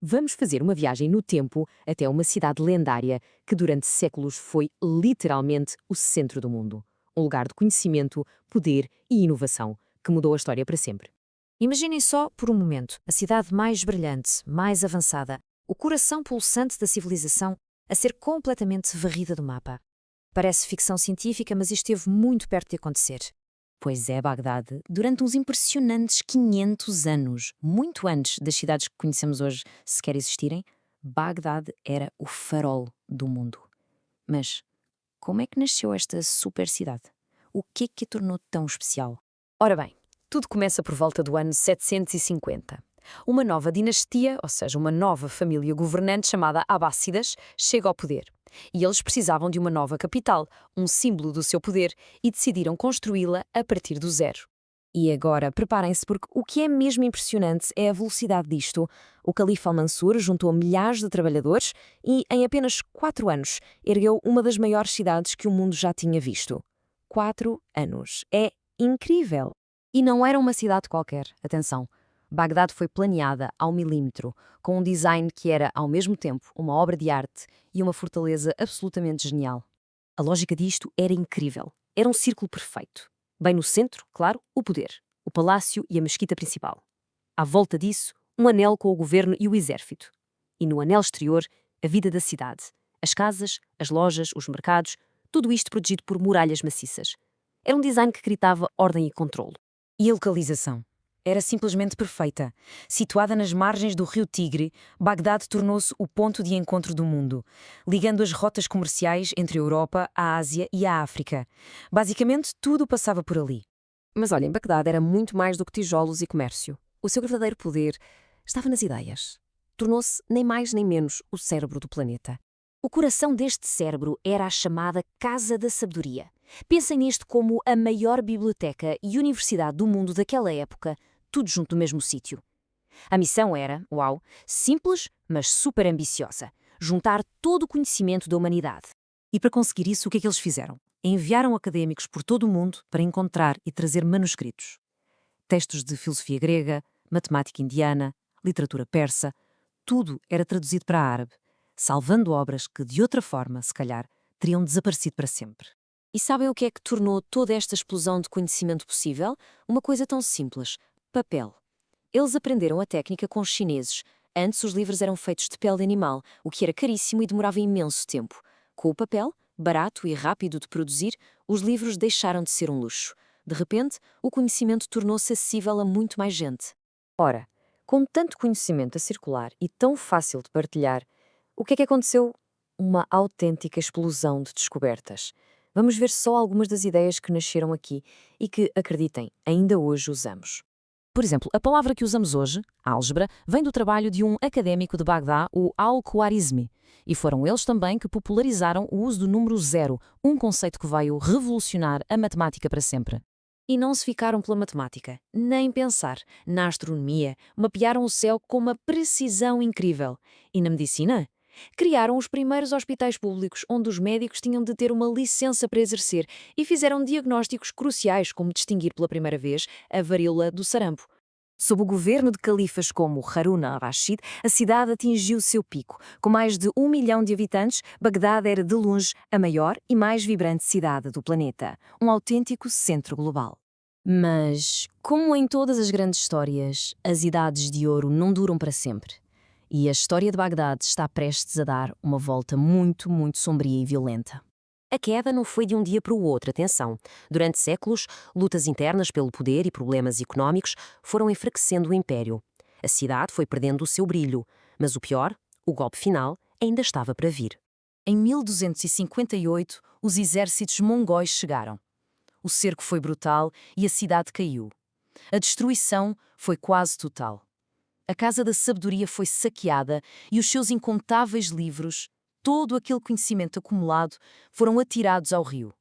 Vamos fazer uma viagem no tempo até uma cidade lendária que durante séculos foi literalmente o centro do mundo. Um lugar de conhecimento, poder e inovação que mudou a história para sempre. Imaginem só, por um momento, a cidade mais brilhante, mais avançada, o coração pulsante da civilização a ser completamente varrida do mapa. Parece ficção científica, mas isto esteve muito perto de acontecer. Pois é, Bagdade, durante uns impressionantes 500 anos, muito antes das cidades que conhecemos hoje sequer existirem, Bagdade era o farol do mundo. Mas como é que nasceu esta super cidade? O que é que a tornou tão especial? Ora bem, tudo começa por volta do ano 750. Uma nova dinastia, ou seja, uma nova família governante chamada Abássidas, chega ao poder. E eles precisavam de uma nova capital, um símbolo do seu poder, e decidiram construí-la a partir do zero. E agora, preparem-se, porque o que é mesmo impressionante é a velocidade disto. O califa Al-Mansur juntou milhares de trabalhadores e, em apenas 4 anos, ergueu uma das maiores cidades que o mundo já tinha visto. 4 anos. É incrível! E não era uma cidade qualquer, atenção. Bagdade foi planeada ao milímetro, com um design que era, ao mesmo tempo, uma obra de arte e uma fortaleza absolutamente genial. A lógica disto era incrível. Era um círculo perfeito. Bem no centro, claro, o poder, o palácio e a mesquita principal. À volta disso, um anel com o governo e o exército. E no anel exterior, a vida da cidade. As casas, as lojas, os mercados, tudo isto protegido por muralhas maciças. Era um design que gritava ordem e controlo. E a localização? Era simplesmente perfeita. Situada nas margens do rio Tigre, Bagdade tornou-se o ponto de encontro do mundo, ligando as rotas comerciais entre a Europa, a Ásia e a África. Basicamente, tudo passava por ali. Mas olhem, Bagdade era muito mais do que tijolos e comércio. O seu verdadeiro poder estava nas ideias. Tornou-se nem mais nem menos o cérebro do planeta. O coração deste cérebro era a chamada Casa da Sabedoria. Pensem nisto como a maior biblioteca e universidade do mundo daquela época, tudo junto no mesmo sítio. A missão era, uau, simples, mas super ambiciosa: juntar todo o conhecimento da humanidade. E para conseguir isso, o que é que eles fizeram? Enviaram académicos por todo o mundo para encontrar e trazer manuscritos. Textos de filosofia grega, matemática indiana, literatura persa, tudo era traduzido para árabe, salvando obras que, de outra forma, se calhar, teriam desaparecido para sempre. E sabem o que é que tornou toda esta explosão de conhecimento possível? Uma coisa tão simples: papel. Eles aprenderam a técnica com os chineses. Antes os livros eram feitos de pele de animal, o que era caríssimo e demorava imenso tempo. Com o papel, barato e rápido de produzir, os livros deixaram de ser um luxo. De repente, o conhecimento tornou-se acessível a muito mais gente. Ora, com tanto conhecimento a circular e tão fácil de partilhar, o que é que aconteceu? Uma autêntica explosão de descobertas. Vamos ver só algumas das ideias que nasceram aqui e que, acreditem, ainda hoje usamos. Por exemplo, a palavra que usamos hoje, álgebra, vem do trabalho de um académico de Bagdá, o Al-Khwarizmi. E foram eles também que popularizaram o uso do número zero, um conceito que veio revolucionar a matemática para sempre. E não se ficaram pela matemática, nem pensar. Na astronomia, mapearam o céu com uma precisão incrível. E na medicina? Criaram os primeiros hospitais públicos, onde os médicos tinham de ter uma licença para exercer, e fizeram diagnósticos cruciais, como distinguir pela primeira vez a varíola do sarampo. Sob o governo de califas como Harun al-Rashid, a cidade atingiu seu pico. Com mais de 1 milhão de habitantes, Bagdade era de longe a maior e mais vibrante cidade do planeta. Um autêntico centro global. Mas, como em todas as grandes histórias, as idades de ouro não duram para sempre. E a história de Bagdade está prestes a dar uma volta muito, muito sombria e violenta. A queda não foi de um dia para o outro, atenção. Durante séculos, lutas internas pelo poder e problemas económicos foram enfraquecendo o império. A cidade foi perdendo o seu brilho, mas o pior, o golpe final, ainda estava para vir. Em 1258, os exércitos mongóis chegaram. O cerco foi brutal e a cidade caiu. A destruição foi quase total. A Casa da Sabedoria foi saqueada e os seus incontáveis livros, todo aquele conhecimento acumulado, foram atirados ao rio.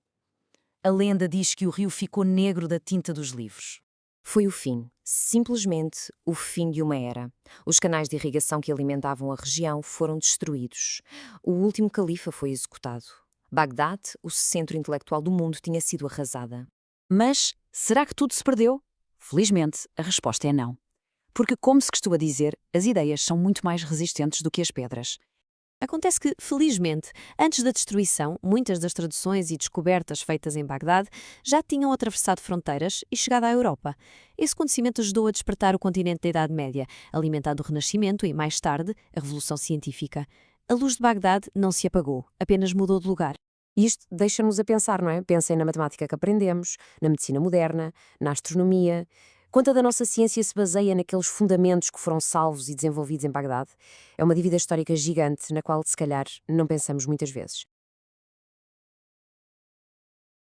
A lenda diz que o rio ficou negro da tinta dos livros. Foi o fim, simplesmente o fim de uma era. Os canais de irrigação que alimentavam a região foram destruídos. O último califa foi executado. Bagdade, o centro intelectual do mundo, tinha sido arrasada. Mas será que tudo se perdeu? Felizmente, a resposta é não. Porque, como se costuma dizer, as ideias são muito mais resistentes do que as pedras. Acontece que, felizmente, antes da destruição, muitas das traduções e descobertas feitas em Bagdade já tinham atravessado fronteiras e chegado à Europa. Esse acontecimento ajudou a despertar o continente da Idade Média, alimentado o Renascimento e, mais tarde, a Revolução Científica. A luz de Bagdade não se apagou, apenas mudou de lugar. Isto deixa-nos a pensar, não é? Pensem na matemática que aprendemos, na medicina moderna, na astronomia. Quanta da nossa ciência se baseia naqueles fundamentos que foram salvos e desenvolvidos em Bagdade? É uma dívida histórica gigante na qual, se calhar, não pensamos muitas vezes.